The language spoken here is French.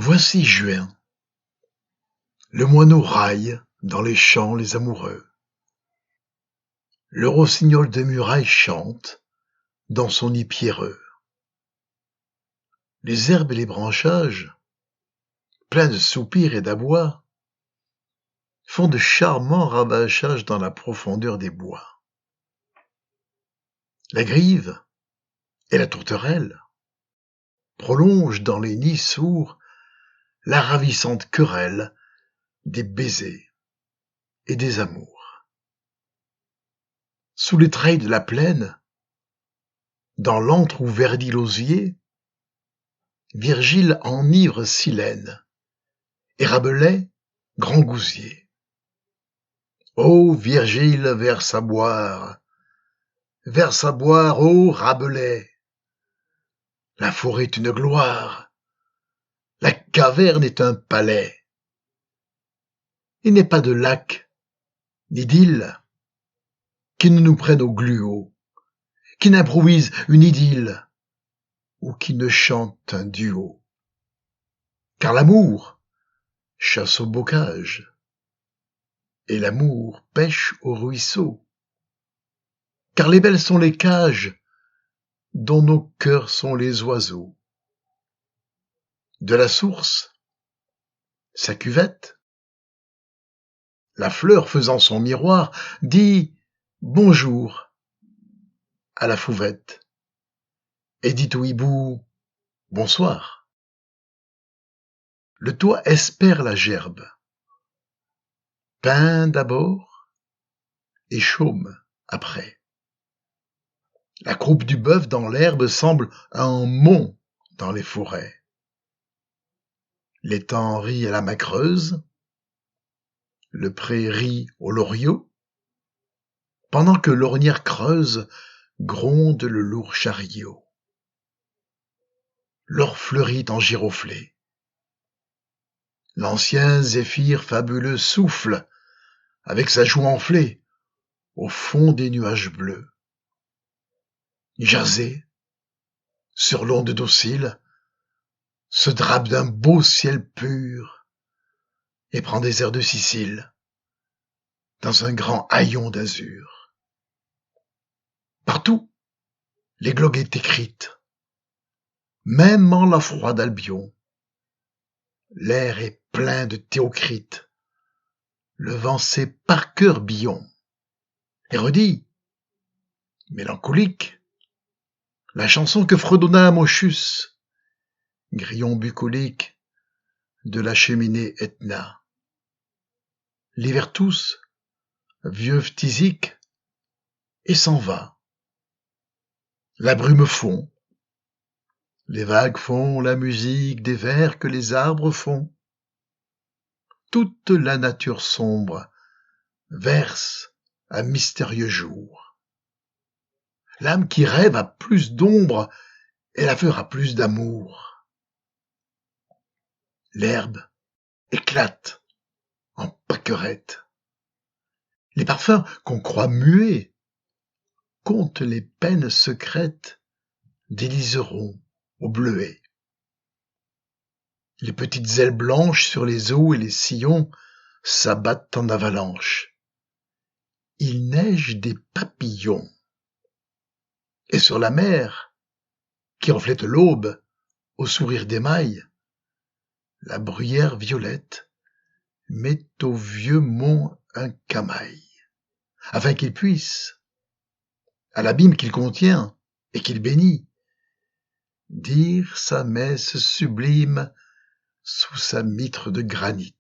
Voici juin. Le moineau raille dans les champs les amoureux. Le rossignol de muraille chante dans son nid pierreux. Les herbes et les branchages, pleins de soupirs et d'aboi, font de charmants ravachages dans la profondeur des bois. La grive et la tourterelle prolongent dans les nids sourds la ravissante querelle des baisers et des amours. Sous les treilles de la plaine, dans l'antre où verdit l'osier, Virgile enivre Silène et Rabelais grand gousier. Ô Virgile, verse à boire, ô Rabelais. La forêt est une gloire, la caverne est un palais. Il n'est pas de lac, ni d'île, qui ne nous prenne au gluau, qui n'improvise une idylle, ou qui ne chante un duo. Car l'amour chasse au bocage, et l'amour pêche au ruisseau. Car les belles sont les cages, dont nos cœurs sont les oiseaux. De la source, sa cuvette, la fleur faisant son miroir, dit bonjour à la fauvette, et dit au hibou bonsoir. Le toit espère la gerbe, peint d'abord et chaume après. La croupe du bœuf dans l'herbe semble un mont dans les forêts. L'étang rit à la macreuse, le pré rit au loriot, pendant que l'ornière creuse gronde le lourd chariot. L'or fleurit en giroflée. L'ancien zéphyr fabuleux souffle, avec sa joue enflée, au fond des nuages bleus. Jasé, sur l'onde docile, se drape d'un beau ciel pur et prend des airs de Sicile dans un grand haillon d'azur. Partout, l'églogue est écrite, même en la froide Albion. L'air est plein de Théocrite, le vent sait par cœur Bion. Érudit, mélancolique, la chanson que fredonna Moschus, grillon bucolique de la cheminée Etna. L'hiver tous, vieux phthisique, et s'en va. La brume fond, les vagues font la musique des vers que les arbres font. Toute la nature sombre verse un mystérieux jour. L'âme qui rêve a plus d'ombre et la fleur a plus d'amour. L'herbe éclate en pâquerettes. Les parfums qu'on croit muets comptent les peines secrètes des liserons au bleuet. Les petites ailes blanches sur les eaux et les sillons s'abattent en avalanche. Il neige des papillons. Et sur la mer, qui reflète l'aube au sourire d'émail, la bruyère violette met au vieux mont un camail, afin qu'il puisse, à l'abîme qu'il contient et qu'il bénit, dire sa messe sublime sous sa mitre de granit.